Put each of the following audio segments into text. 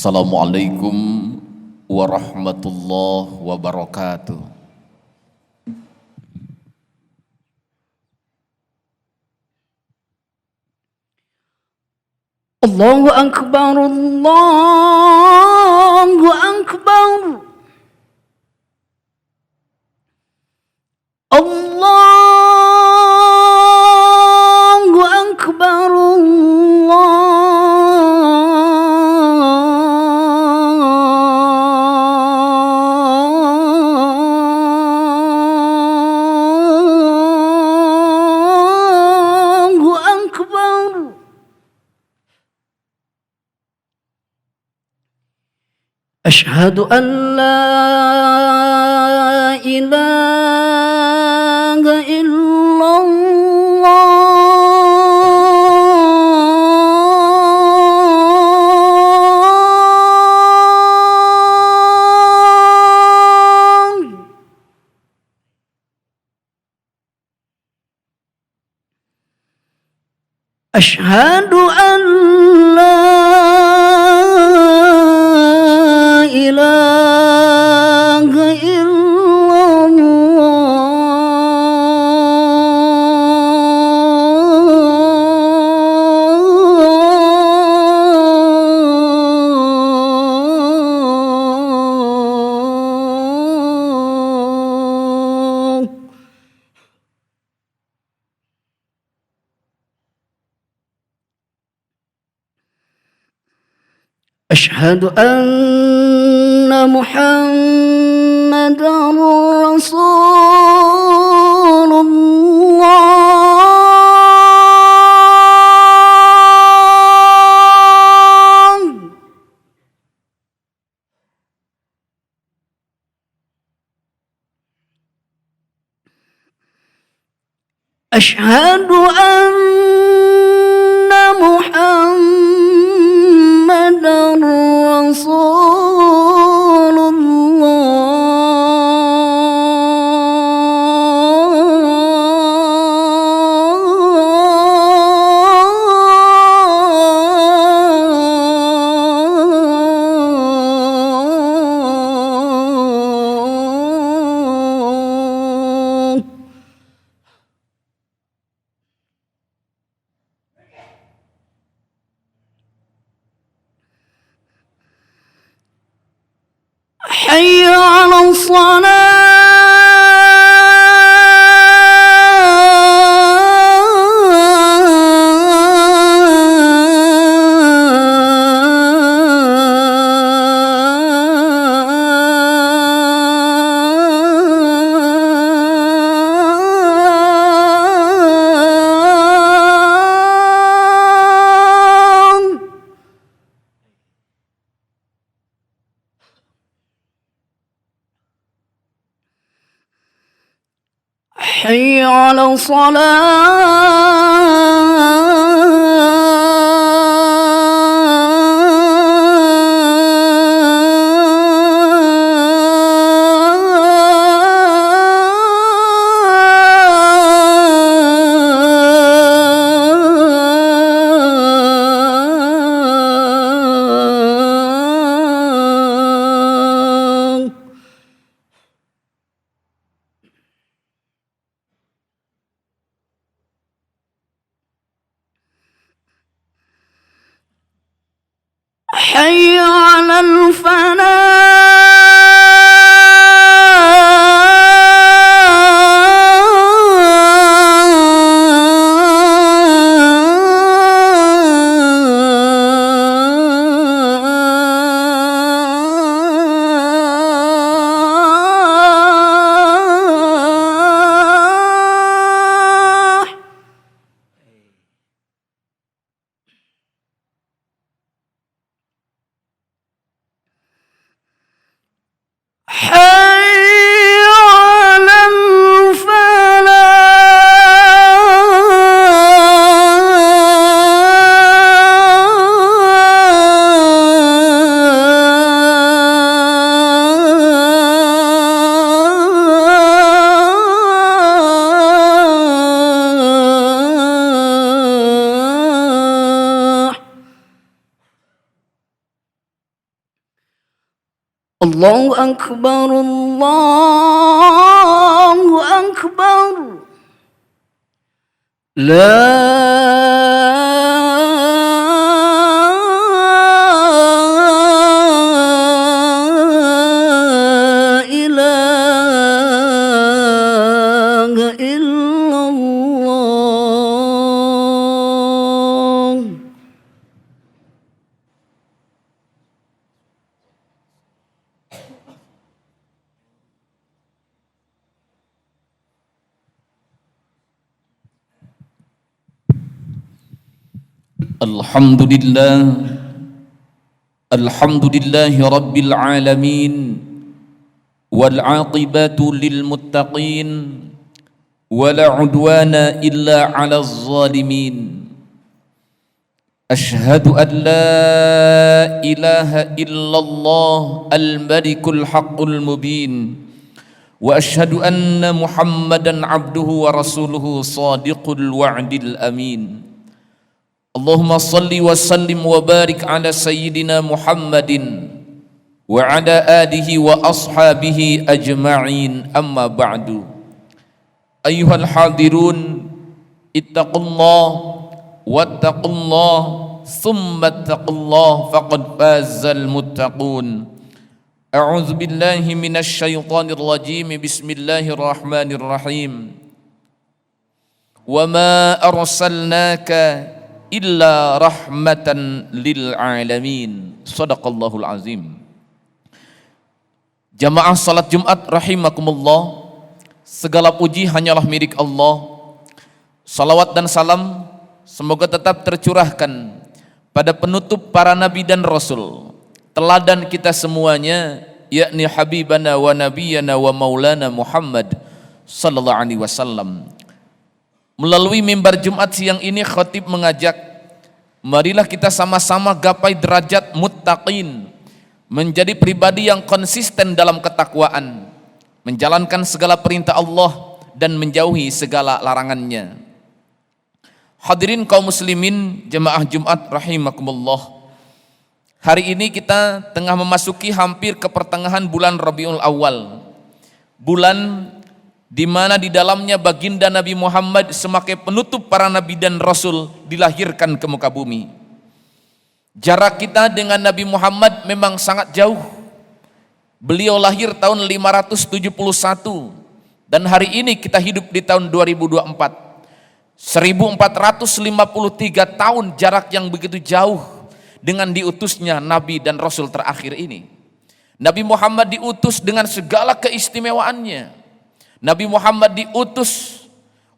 Assalamualaikum warahmatullahi wabarakatuh. Allahu Akbar, Allahu Akbar. Allahu Akbar, Allahu Akbar. Asyhadu an la ilaha illallah. Asyhadu an la ilaha illallah. أشهد أن محمدًا رسول الله. أشهد أن محمدًا رسول الله. حي على الصلاة. حي على الصلاة. حي على الفلاح. الله أكبر الله أكبر لا إله إلا الله. Alhamdulillahi Rabbil Alamin wal aqibatu lil muttaqin wala udwana illa 'alaz zalimin. Ashhadu an la ilaha illallah al-malikul haqqul mubin wa ashhadu anna Muhammadan 'abduhu wa rasuluhu shadiqul wa'dil amin. Allahumma salli wa sallim wa barik ala sayyidina Muhammadin wa ala alihi wa ashabihi ajma'in, amma ba'du. Ayyuhal hadirun, ittaqullah wattaqullah thumma ittaqullah faqad fazal muttaqun. A'udzu billahi minasy syaithanir rajim. Bismillahirrahmanirrahim. Wa ma arsalnaka illa rahmatan lil alamin. Shadaqallahul azim. Jamaah salat Jumat rahimakumullah, segala puji hanyalah milik Allah. Salawat dan salam semoga tetap tercurahkan pada penutup para nabi dan rasul, teladan kita semuanya, yakni habibana wa nabiyana wa maulana Muhammad sallallahu alaihi wasallam. Melalui mimbar Jumat siang ini khatib mengajak, marilah kita sama-sama gapai derajat muttaqin, menjadi pribadi yang konsisten dalam ketakwaan, menjalankan segala perintah Allah dan menjauhi segala larangannya. Hadirin kaum muslimin jemaah Jumat rahimakumullah, hari ini kita tengah memasuki hampir ke pertengahan bulan Rabiul Awal, bulan di mana di dalamnya baginda Nabi Muhammad sebagai penutup para nabi dan rasul dilahirkan ke muka bumi. Jarak kita dengan Nabi Muhammad memang sangat jauh. Beliau lahir tahun 571 dan hari ini kita hidup di tahun 2024. 1453 tahun jarak yang begitu jauh dengan diutusnya nabi dan rasul terakhir ini. Nabi Muhammad diutus dengan segala keistimewaannya. Nabi Muhammad diutus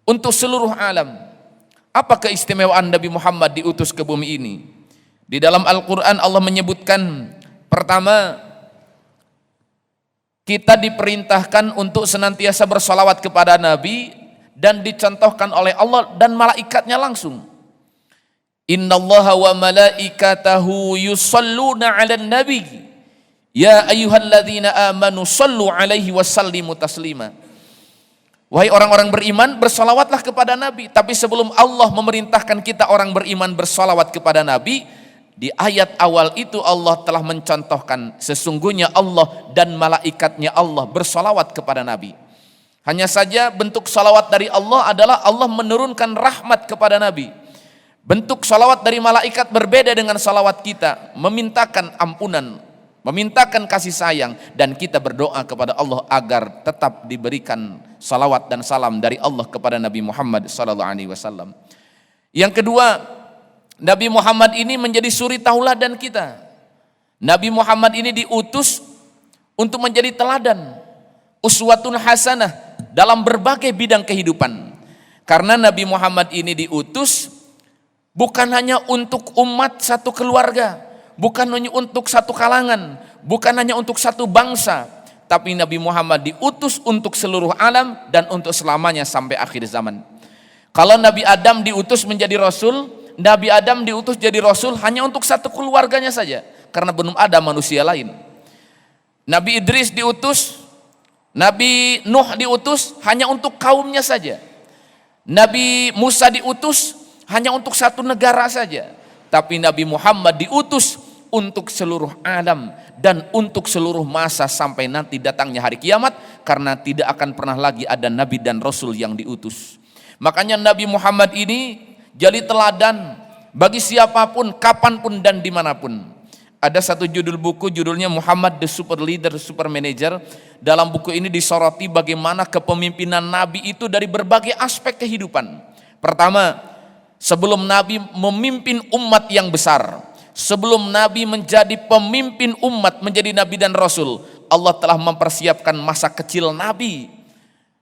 untuk seluruh alam. Apa keistimewaan Nabi Muhammad diutus ke bumi ini? Di dalam Al-Quran Allah menyebutkan, pertama, kita diperintahkan untuk senantiasa bersalawat kepada Nabi dan dicontohkan oleh Allah dan malaikatnya langsung. Innallaha wa malaikatahu yusalluna 'alan nabi ya ayyuhalladzina amanu sallu 'alaihi wa sallimu taslima. Wahai orang-orang beriman, bersalawatlah kepada Nabi. Tapi sebelum Allah memerintahkan kita orang beriman bersalawat kepada Nabi, di ayat awal itu Allah telah mencontohkan sesungguhnya Allah dan malaikatnya Allah bersalawat kepada Nabi. Hanya saja bentuk salawat dari Allah adalah Allah menurunkan rahmat kepada Nabi. Bentuk salawat dari malaikat berbeda dengan salawat kita, memintakan ampunan, memintakan kasih sayang, dan kita berdoa kepada Allah agar tetap diberikan salawat dan salam dari Allah kepada Nabi Muhammad SAW. Yang kedua, Nabi Muhammad ini menjadi suri tauladan kita. Nabi Muhammad ini diutus untuk menjadi teladan, uswatun hasanah dalam berbagai bidang kehidupan. Karena Nabi Muhammad ini diutus bukan hanya untuk umat satu keluarga, bukan hanya untuk satu kalangan, bukan hanya untuk satu bangsa, tapi Nabi Muhammad diutus untuk seluruh alam dan untuk selamanya sampai akhir zaman. Kalau Nabi Adam diutus menjadi rasul, Nabi Adam diutus jadi rasul hanya untuk satu keluarganya saja, karena belum ada manusia lain. Nabi Idris diutus, Nabi Nuh diutus hanya untuk kaumnya saja. Nabi Musa diutus hanya untuk satu negara saja. Tapi Nabi Muhammad diutus untuk seluruh alam dan untuk seluruh masa sampai nanti datangnya hari kiamat, karena tidak akan pernah lagi ada nabi dan rasul yang diutus. Makanya Nabi Muhammad ini jadi teladan bagi siapapun, kapanpun dan dimanapun. Ada satu judul buku, judulnya Muhammad the Super Leader, Super Manager. Dalam buku ini disoroti bagaimana kepemimpinan Nabi itu dari berbagai aspek kehidupan. Pertama, sebelum Nabi memimpin umat yang besar, sebelum Nabi menjadi pemimpin umat, menjadi Nabi dan Rasul, Allah telah mempersiapkan masa kecil Nabi.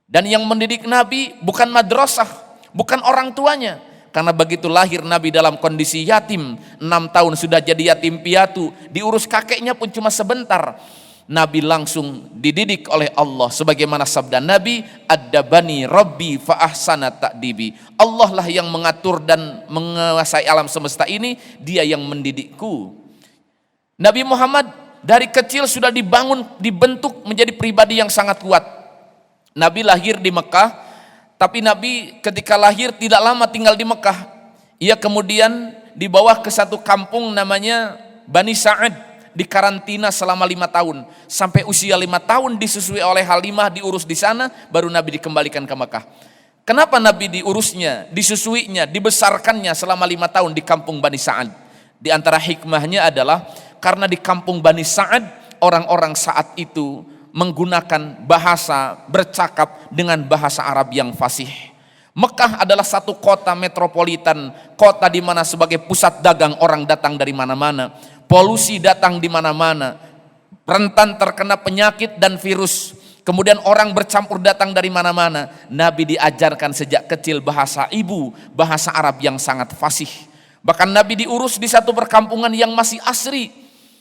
Dan yang mendidik Nabi bukan madrasah, bukan orang tuanya. Karena begitu lahir Nabi dalam kondisi yatim, 6 tahun sudah jadi yatim piatu, diurus kakeknya pun cuma sebentar. Nabi langsung dididik oleh Allah sebagaimana sabda Nabi, "Addabani Rabbi fa ahsana ta'dibi." Allah lah yang mengatur dan menguasai alam semesta ini, Dia yang mendidikku. Nabi Muhammad dari kecil sudah dibentuk menjadi pribadi yang sangat kuat. Nabi lahir di Mekah, tapi Nabi ketika lahir tidak lama tinggal di Mekah. Ia kemudian dibawa ke satu kampung namanya Bani Sa'ad, dikarantina selama 5 tahun. Sampai usia 5 tahun disusui oleh Halimah, diurus di sana, baru Nabi dikembalikan ke Mekah. Kenapa Nabi diurusnya, disusuinya, dibesarkannya selama 5 tahun di kampung Bani Sa'ad? Di antara hikmahnya adalah karena di kampung Bani Sa'ad orang-orang saat itu menggunakan bahasa, bercakap dengan bahasa Arab yang fasih. Mekah adalah satu kota metropolitan, kota di mana sebagai pusat dagang orang datang dari mana-mana, polusi datang di mana-mana, rentan terkena penyakit dan virus, kemudian orang bercampur datang dari mana-mana. Nabi diajarkan sejak kecil bahasa ibu, bahasa Arab yang sangat fasih. Bahkan Nabi diurus di satu perkampungan yang masih asri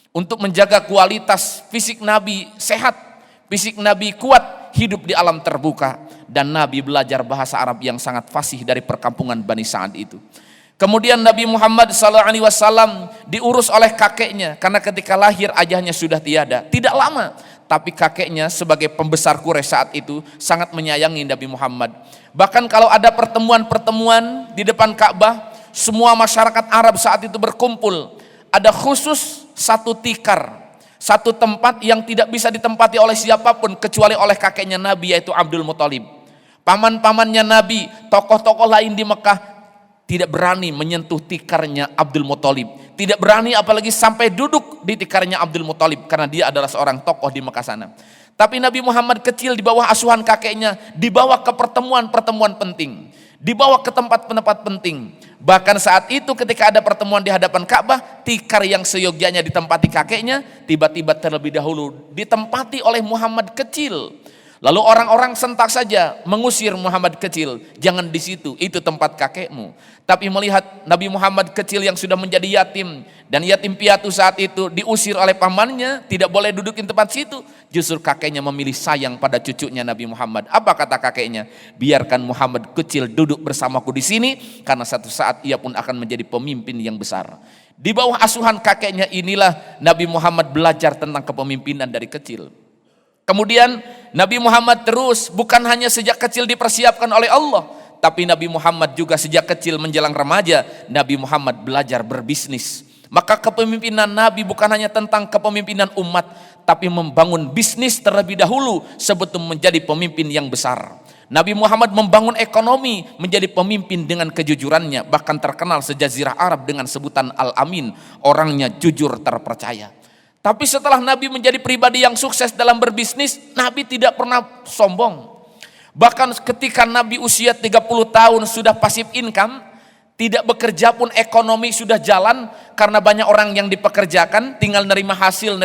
untuk menjaga kualitas fisik Nabi sehat. Fisik Nabi kuat, hidup di alam terbuka, dan Nabi belajar bahasa Arab yang sangat fasih dari perkampungan Bani Sa'ad itu. Kemudian Nabi Muhammad SAW diurus oleh kakeknya, karena ketika lahir ayahnya sudah tiada. Tidak lama, tapi kakeknya sebagai pembesar Quraisy saat itu sangat menyayangi Nabi Muhammad. Bahkan kalau ada pertemuan-pertemuan di depan Ka'bah, semua masyarakat Arab saat itu berkumpul. Ada khusus satu tikar, satu tempat yang tidak bisa ditempati oleh siapapun kecuali oleh kakeknya Nabi, yaitu Abdul Muthalib. Paman-pamannya Nabi, tokoh-tokoh lain di Mekah tidak berani menyentuh tikarnya Abdul Muthalib. Tidak berani apalagi sampai duduk di tikarnya Abdul Muthalib, karena dia adalah seorang tokoh di Mekah sana. Tapi Nabi Muhammad kecil di bawah asuhan kakeknya, dibawa ke pertemuan-pertemuan penting, dibawa ke tempat-tempat penting. Bahkan saat itu ketika ada pertemuan di hadapan Ka'bah, tikar yang seyogyanya ditempati kakeknya, tiba-tiba terlebih dahulu ditempati oleh Muhammad kecil. Lalu orang-orang sentak saja mengusir Muhammad kecil, "Jangan di situ, itu tempat kakekmu." Tapi melihat Nabi Muhammad kecil yang sudah menjadi yatim, dan yatim piatu saat itu diusir oleh pamannya, tidak boleh duduk di tempat situ. Justru kakeknya memilih sayang pada cucunya Nabi Muhammad. Apa kata kakeknya? "Biarkan Muhammad kecil duduk bersamaku di sini, karena satu saat ia pun akan menjadi pemimpin yang besar." Di bawah asuhan kakeknya inilah Nabi Muhammad belajar tentang kepemimpinan dari kecil. Kemudian Nabi Muhammad terus bukan hanya sejak kecil dipersiapkan oleh Allah, tapi Nabi Muhammad juga sejak kecil menjelang remaja, Nabi Muhammad belajar berbisnis. Maka kepemimpinan Nabi bukan hanya tentang kepemimpinan umat, tapi membangun bisnis terlebih dahulu sebelum menjadi pemimpin yang besar. Nabi Muhammad membangun ekonomi, menjadi pemimpin dengan kejujurannya, bahkan terkenal sejazirah Arab dengan sebutan Al-Amin, orangnya jujur terpercaya. Tapi setelah Nabi menjadi pribadi yang sukses dalam berbisnis, Nabi tidak pernah sombong. Bahkan ketika Nabi usia 30 tahun sudah passive income, tidak bekerja pun ekonomi sudah jalan, karena banyak orang yang dipekerjakan, tinggal nerima hasil.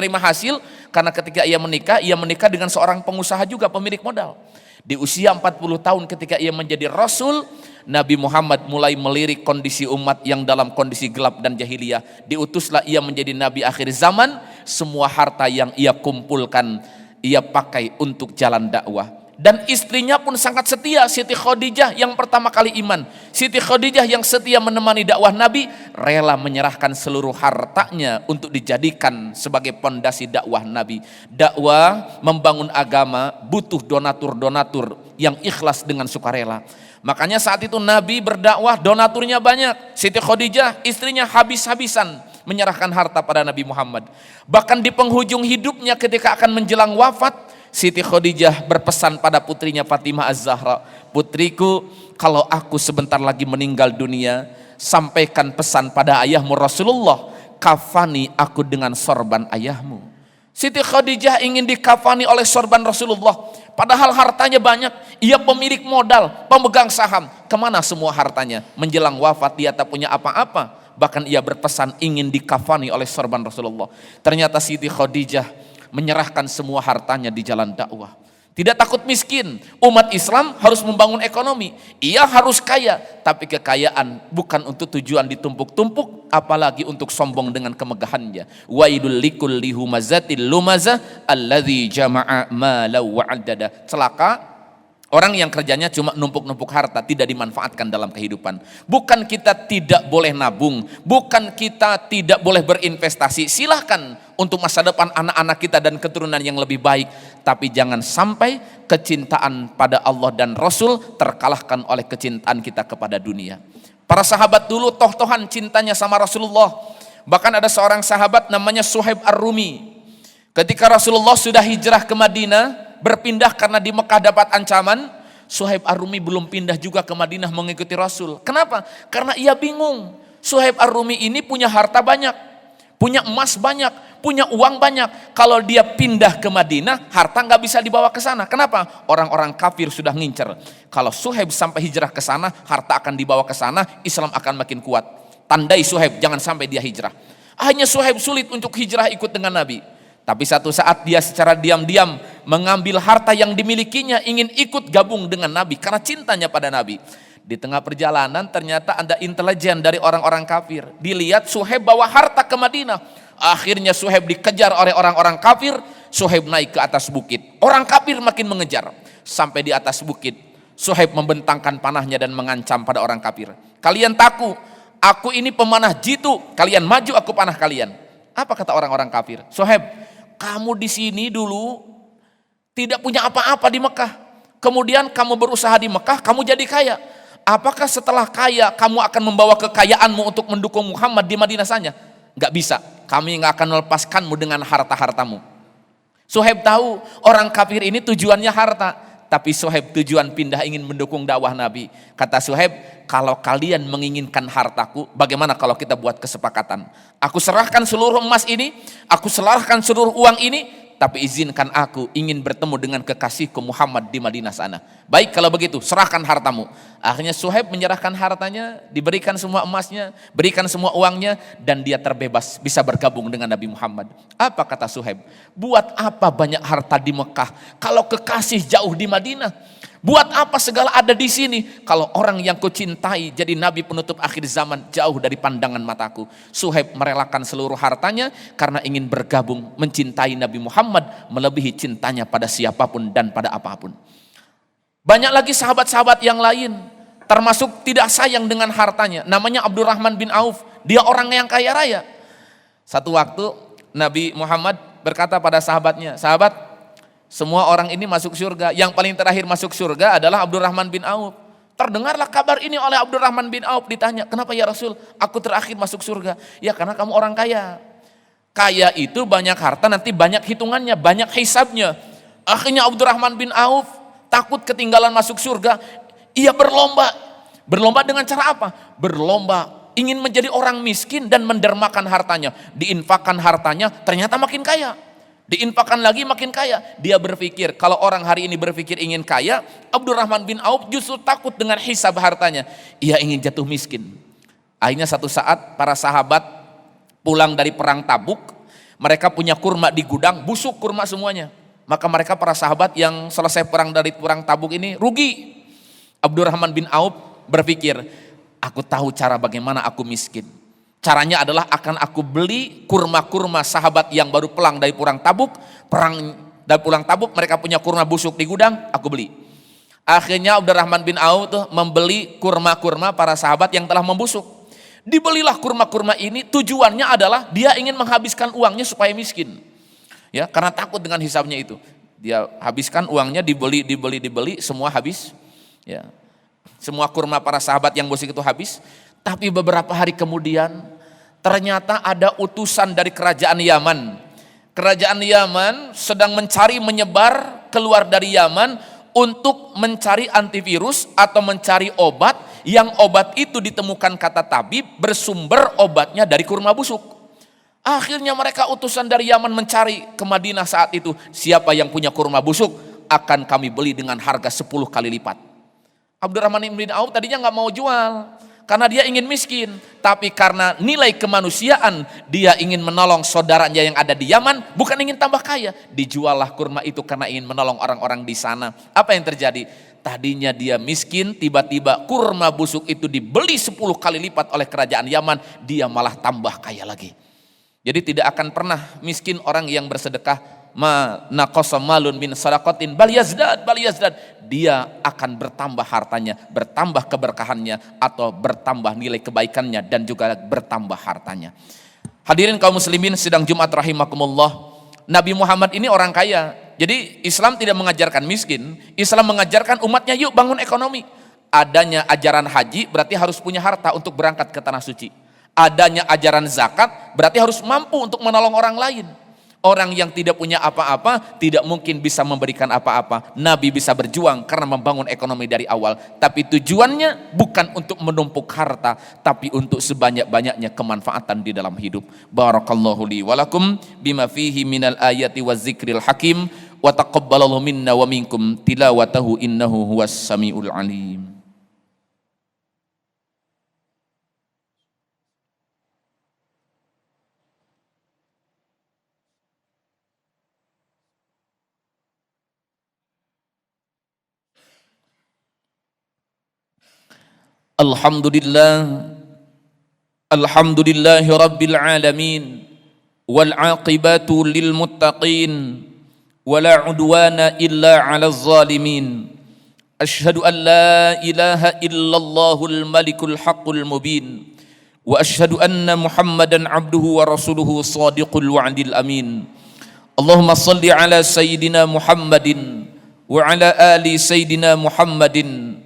Karena ketika ia menikah dengan seorang pengusaha juga, pemilik modal. Di usia 40 tahun ketika ia menjadi Rasul, Nabi Muhammad mulai melirik kondisi umat yang dalam kondisi gelap dan jahiliyah. Diutuslah ia menjadi Nabi akhir zaman. Semua harta yang ia kumpulkan, ia pakai untuk jalan dakwah. Dan istrinya pun sangat setia, Siti Khadijah yang pertama kali iman. Siti Khadijah yang setia menemani dakwah Nabi, rela menyerahkan seluruh hartanya untuk dijadikan sebagai pondasi dakwah Nabi. Dakwah, membangun agama butuh donatur-donatur yang ikhlas dengan sukarela. Makanya saat itu Nabi berdakwah, donaturnya banyak. Siti Khadijah istrinya habis-habisan menyerahkan harta pada Nabi Muhammad. Bahkan di penghujung hidupnya ketika akan menjelang wafat, Siti Khadijah berpesan pada putrinya Fatimah Az-Zahra, putriku, kalau aku sebentar lagi meninggal dunia, sampaikan pesan pada ayahmu Rasulullah, kafani aku dengan sorban ayahmu. Siti Khadijah ingin dikafani oleh sorban Rasulullah, padahal hartanya banyak. Ia pemilik modal, pemegang saham. Kemana semua hartanya? Menjelang wafat dia tak punya apa-apa. Bahkan ia berpesan ingin dikafani oleh sorban Rasulullah. Ternyata Siti Khadijah menyerahkan semua hartanya di jalan dakwah. Tidak takut miskin. Umat Islam harus membangun ekonomi. Ia harus kaya, tapi kekayaan bukan untuk tujuan ditumpuk-tumpuk, apalagi untuk sombong dengan kemegahannya. Wailul likulli humazatil lumazah alladzi jama'a malan wa 'addada. Celaka orang yang kerjanya cuma numpuk-numpuk harta, tidak dimanfaatkan dalam kehidupan. Bukan kita tidak boleh nabung, bukan kita tidak boleh berinvestasi. Silahkan untuk masa depan anak-anak kita dan keturunan yang lebih baik. Tapi jangan sampai kecintaan pada Allah dan Rasul terkalahkan oleh kecintaan kita kepada dunia. Para sahabat dulu toh-tohan cintanya sama Rasulullah. Bahkan ada seorang sahabat namanya Suhaib Ar-Rumi. Ketika Rasulullah sudah hijrah ke Madinah, berpindah karena di Mekah dapat ancaman, Suhaib Ar-Rumi belum pindah juga ke Madinah mengikuti Rasul. Kenapa? Karena ia bingung. Suhaib Ar-Rumi ini punya harta banyak, punya emas banyak, punya uang banyak. Kalau dia pindah ke Madinah, harta nggak bisa dibawa ke sana. Kenapa? Orang-orang kafir sudah ngincer. Kalau Suhaib sampai hijrah ke sana, harta akan dibawa ke sana, Islam akan makin kuat. Tandai Suhaib, jangan sampai dia hijrah. Hanya Suhaib sulit untuk hijrah ikut dengan Nabi. Tapi satu saat dia secara diam-diam mengambil harta yang dimilikinya, ingin ikut gabung dengan Nabi karena cintanya pada Nabi. Di tengah perjalanan ternyata ada intelijen dari orang-orang kafir. Dilihat Suhaib bawa harta ke Madinah. Akhirnya Suhaib dikejar oleh orang-orang kafir. Suhaib naik ke atas bukit. Orang kafir makin mengejar. Sampai di atas bukit, Suhaib membentangkan panahnya dan mengancam pada orang kafir. Kalian takut, aku ini pemanah jitu. Kalian maju, aku panah kalian. Apa kata orang-orang kafir? Suhaib, kamu di sini dulu tidak punya apa-apa di Mekah. Kemudian kamu berusaha di Mekah, kamu jadi kaya. Apakah setelah kaya kamu akan membawa kekayaanmu untuk mendukung Muhammad di Madinah saja? Gak bisa. Kami gak akan melepaskanmu dengan harta-hartamu. Suhaib tahu orang kafir ini tujuannya harta. Tapi Suhaib tujuan pindah ingin mendukung dakwah Nabi. Kata Suhaib, kalau kalian menginginkan hartaku, bagaimana kalau kita buat kesepakatan? Aku serahkan seluruh emas ini, aku serahkan seluruh uang ini, tapi izinkan aku ingin bertemu dengan kekasihku Muhammad di Madinah sana. Baik kalau begitu, serahkan hartamu. Akhirnya Suhaib menyerahkan hartanya, diberikan semua emasnya, berikan semua uangnya, dan dia terbebas bisa bergabung dengan Nabi Muhammad. Apa kata Suhaib? Buat apa banyak harta di Mekah kalau kekasih jauh di Madinah? Buat apa segala ada di sini kalau orang yang kucintai jadi Nabi penutup akhir zaman jauh dari pandangan mataku? Suhaib merelakan seluruh hartanya karena ingin bergabung mencintai Nabi Muhammad melebihi cintanya pada siapapun dan pada apapun. Banyak lagi sahabat-sahabat yang lain termasuk tidak sayang dengan hartanya. Namanya Abdurrahman bin Auf. Dia orang yang kaya raya. Satu waktu Nabi Muhammad berkata pada sahabatnya, sahabat, semua orang ini masuk surga. Yang paling terakhir masuk surga adalah Abdurrahman bin Auf. Terdengarlah kabar ini oleh Abdurrahman bin Auf. Ditanya, kenapa ya Rasul? Aku terakhir masuk surga. Ya karena kamu orang kaya. Kaya itu banyak harta, nanti banyak hitungannya, banyak hisabnya. Akhirnya Abdurrahman bin Auf takut ketinggalan masuk surga. Ia berlomba. Berlomba dengan cara apa? Berlomba ingin menjadi orang miskin dan mendermakan hartanya. Diinfakkan hartanya, ternyata makin kaya. Diinfakkan lagi makin kaya. Dia berpikir, kalau orang hari ini berpikir ingin kaya, Abdurrahman bin Auf justru takut dengan hisab hartanya. Ia ingin jatuh miskin. Akhirnya satu saat para sahabat pulang dari perang Tabuk. Mereka punya kurma di gudang, busuk kurma semuanya. Maka mereka para sahabat yang selesai perang dari perang Tabuk ini rugi. Abdurrahman bin Auf berpikir, aku tahu cara bagaimana aku miskin. Caranya adalah akan aku beli kurma-kurma sahabat yang baru pulang dari perang Tabuk. Dari pulang Tabuk mereka punya kurma busuk di gudang, aku beli. Akhirnya Abdurrahman bin Auf tuh membeli kurma-kurma para sahabat yang telah membusuk. Dibelilah kurma-kurma ini, tujuannya adalah dia ingin menghabiskan uangnya supaya miskin. Ya, karena takut dengan hisabnya itu. Dia habiskan uangnya, dibeli, semua habis. Ya. Semua kurma para sahabat yang busuk itu habis. Tapi beberapa hari kemudian ternyata ada utusan dari kerajaan Yaman. Kerajaan Yaman sedang mencari menyebar keluar dari Yaman untuk mencari antivirus atau mencari obat, yang obat itu ditemukan kata tabib bersumber obatnya dari kurma busuk. Akhirnya mereka utusan dari Yaman mencari ke Madinah saat itu, siapa yang punya kurma busuk akan kami beli dengan harga 10 kali lipat. Abdurrahman bin Auf tadinya nggak mau jual karena dia ingin miskin, tapi karena nilai kemanusiaan dia ingin menolong saudaranya yang ada di Yaman, bukan ingin tambah kaya. Dijuallah kurma itu karena ingin menolong orang-orang di sana. Apa yang terjadi? Tadinya dia miskin, tiba-tiba kurma busuk itu dibeli 10 kali lipat oleh kerajaan Yaman, dia malah tambah kaya lagi. Jadi tidak akan pernah miskin orang yang bersedekah. Ma naqasa malun min sadaqatin bal yazdad. Dia akan bertambah hartanya, bertambah keberkahannya, atau bertambah nilai kebaikannya dan juga bertambah hartanya. Hadirin kaum muslimin sidang Jumat rahimakumullah. Nabi Muhammad ini orang kaya. Jadi Islam tidak mengajarkan miskin, Islam mengajarkan umatnya yuk bangun ekonomi. Adanya ajaran haji berarti harus punya harta untuk berangkat ke tanah suci. Adanya ajaran zakat berarti harus mampu untuk menolong orang lain. Orang yang tidak punya apa-apa tidak mungkin bisa memberikan apa-apa. Nabi bisa berjuang karena membangun ekonomi dari awal. Tapi tujuannya bukan untuk menumpuk harta, tapi untuk sebanyak-banyaknya kemanfaatan di dalam hidup. Barakallahu li walakum bima fihi minal ayati wa zikril hakim. Wa taqabbalallahu minna wa minkum tilawatahu innahu huwas samiul alim. Alhamdulillahi rabbil alamin wal aqibatu lil muttaqin wala udwana illa 'alaz zalimin. Asyhadu an la ilaha illallahul malikul haqqul mubin wa asyhadu anna Muhammadan 'abduhu wa rasuluhu shadiqul wa'dil amin. Allahumma shalli ala sayyidina Muhammadin wa ala ali sayyidina Muhammadin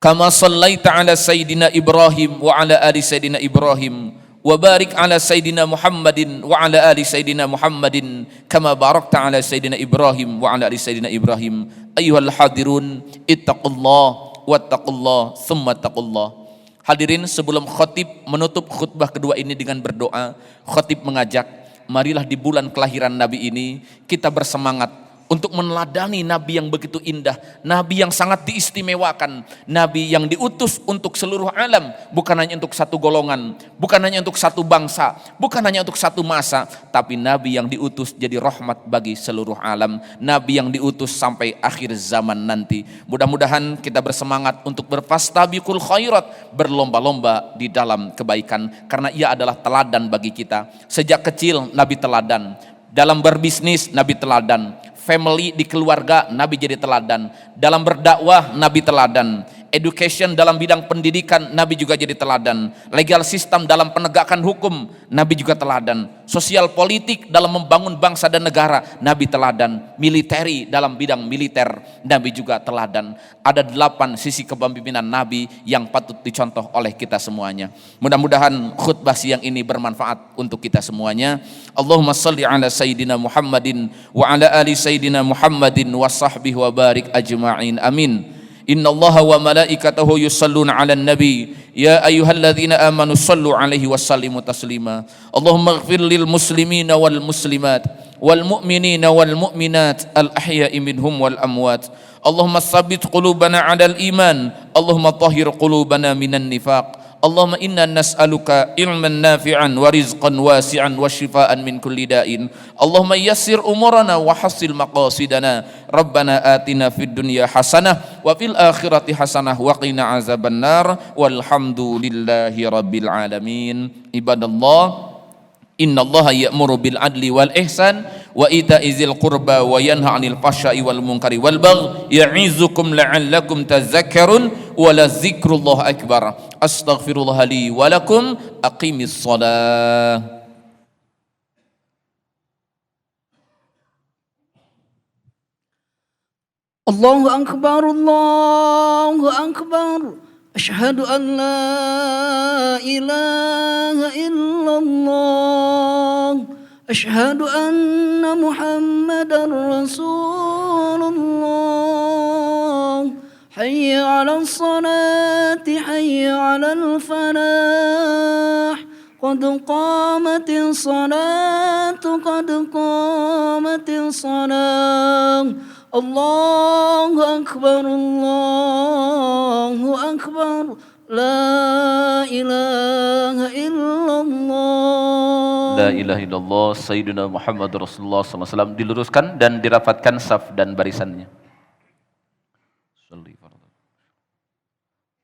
kama sallaita ala Sayyidina Ibrahim wa ala ali Sayyidina Ibrahim wa barik ala Sayyidina Muhammadin wa ala ali Sayyidina Muhammadin kama barakta ala Sayyidina Ibrahim wa ala ali Sayyidina Ibrahim. Ayyuhal hadirun ittaqullah wattaqullah thumma taqullah. Hadirin, sebelum khatib menutup khutbah kedua ini dengan berdoa, khatib mengajak, marilah di bulan kelahiran Nabi ini kita bersemangat untuk meneladani Nabi yang begitu indah, Nabi yang sangat diistimewakan, Nabi yang diutus untuk seluruh alam, bukan hanya untuk satu golongan, bukan hanya untuk satu bangsa, bukan hanya untuk satu masa, tapi Nabi yang diutus jadi rahmat bagi seluruh alam, Nabi yang diutus sampai akhir zaman nanti. Mudah-mudahan kita bersemangat untuk berfastabiqul khairat, berlomba-lomba di dalam kebaikan, karena ia adalah teladan bagi kita. Sejak kecil Nabi teladan, dalam berbisnis Nabi teladan, family di keluarga Nabi jadi teladan, dalam berdakwah Nabi teladan, education dalam bidang pendidikan Nabi juga jadi teladan, legal system dalam penegakan hukum Nabi juga teladan, sosial politik dalam membangun bangsa dan negara Nabi teladan, militeri dalam bidang militer Nabi juga teladan. Ada 8 sisi kepemimpinan Nabi yang patut dicontoh oleh kita semuanya. Mudah-mudahan khutbah siang ini bermanfaat untuk kita semuanya. Allahumma salli ala Sayyidina Muhammadin wa ala ali Sayyidina Muhammadin wa sahbihi wa barik ajma'in. Amin. Inna Allaha wa malaikatahu yusalluna ala nabi ya ayyuhalladzina amanu sallu alaihi wa sallimu taslima. Allahumma ighfir lil muslimina wal muslimat wal mu'minina wal mu'minat al ahya'i minhum wal amwat. Allahumma tsabbit qulubana 'alal iman. Allahumma tahhir qulubana minan nifaq. Allahumma inna nas'aluka ilman nafi'an wa rizqan wasi'an wa shifaan min kulli da'in. Allahumma yassir umurana wa hassil maqasidana. Rabbana atina fid dunya hasanah wa fil akhirati hasanah wa qina azabannar. Walhamdulillahi rabbil alamin. Ibadallah, innallaha ya'muru bil adli wal ihsan wa ita'i dzil qurba wa yanha 'anil fahsya'i wal munkari wal baghi ya'izukum la'allakum tadhakkarun wa la dzikrullah akbar. Astaghfirullah li wa lakum. Aqimis shalah. Allahu akbar, Allahu akbar. أشهد أن لا إله إلا الله أشهد أن محمدا رسول الله حي على الصلاة حي على الفلاح قد قامت الصلاة قد قامت الصلاة الله أكبر الله أكبر لا إله إلا الله. La ilaha illallah Sayyidina Muhammad Rasulullah SAW. Diluruskan dan dirapatkan saf dan barisannya.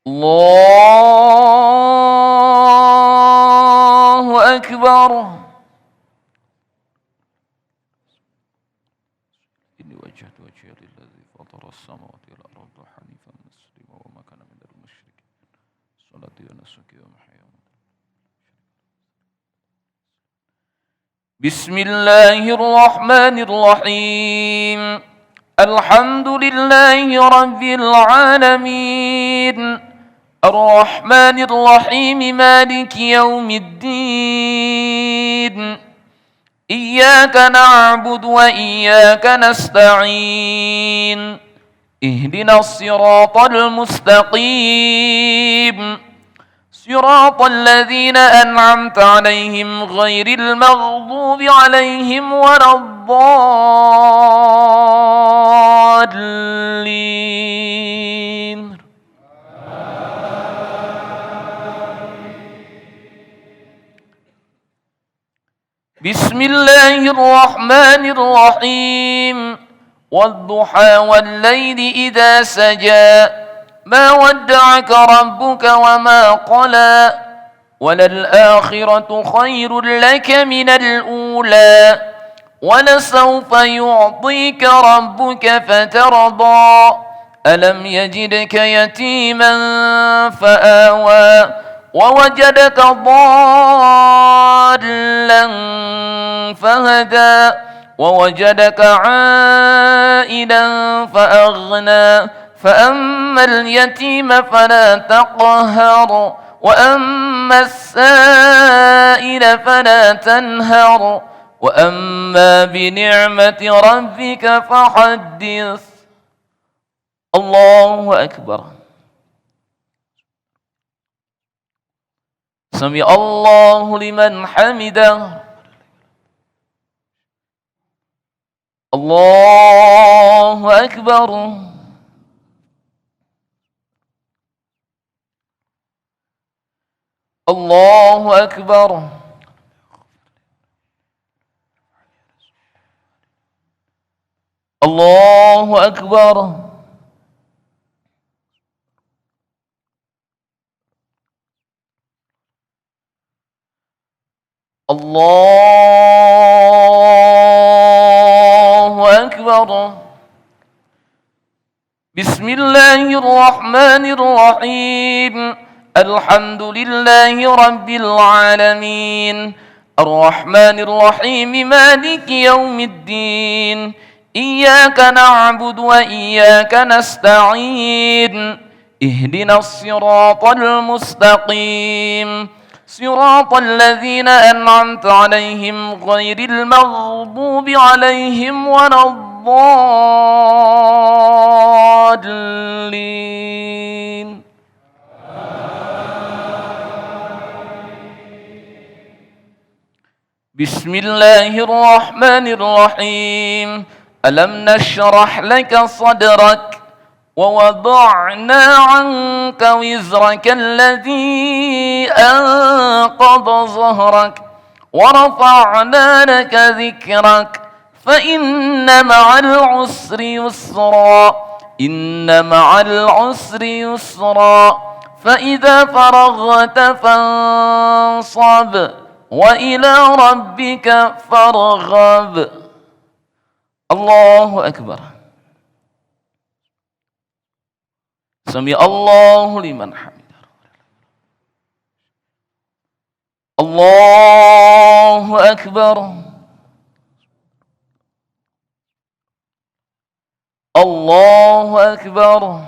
Allahu Akbar. Inni wajjahtu wajhiya lillazi fatara as-samawati wal arda hanifan muslima wa ma kana minal musyrikin. Salati wa nusuki wa mahyaya. Bismillahirrahmanirrahim. Alhamdulillahi rabbil alamin. Ar-Rahmanir-Rahim Maliki yaumiddin. Iyyaka na'budu wa iyyaka nasta'in. Ihdinas siratal mustaqim. Siratal ladzina an'amta 'alaihim ghairil maghdubi 'alaihim waladdallin. Bismillahirrahmanirrahim. Wadduha wal-laili idza saja. Ma wadda'aka rabbuka wa ma qala. Walal-akhiratu khairul laka minal ula. Walasawfa yu'tika rabbuka fatarda. Alam yajidka yatiman fa'awa. ووجدك ضالا فهدى ووجدك عائلا فأغنى فأما اليتيم فلا تقهر وأما السائل فلا تنهر وأما بنعمة ربك فحدث. الله أكبر. Sami Allahu liman hamidah. Allahu Akbar. Allahu Akbar. Allahu Akbar. Allahu Akbar. Bismillahirrahmanirrahim. Alhamdulillahi rabbil alamin. Ar-Rahmanir-Rahim Maliki yaumiddin. Iyyaka na'budu wa iyyaka nasta'in. Ihdinas siratal mustaqim. صراط الذين أنعمت عليهم غير المغضوب عليهم ولا الضالين. بسم الله الرحمن الرحيم. ألم نشرح لك صدرك ووضعنا عنك وزرك الذي أنقض ظهرك ورفعنا لك ذكرك فإن مع العسر يسرا إن مع العسر يسرا فإذا فرغت فانصب وإلى ربك فارغب. الله أكبر. Sami Allahu liman hamidah. Allahu Akbar. Allahu Akbar.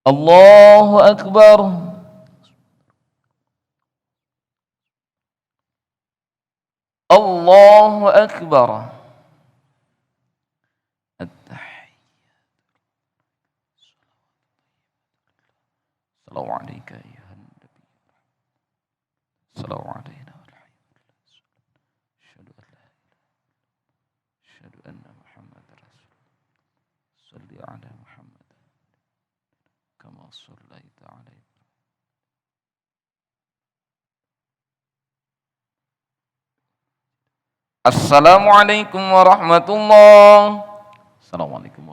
Allahu Akbar. Allahu Akbar. Assalamu alayka ayuhan nabi. Assalamu alayna wa asyhadu an la asyhadu anna Muhammadar Rasulullah. Shalli ala Muhammad kama shallaita ala Ibrahim. Assalamualaikum warahmatullahi. Assalamualaikum.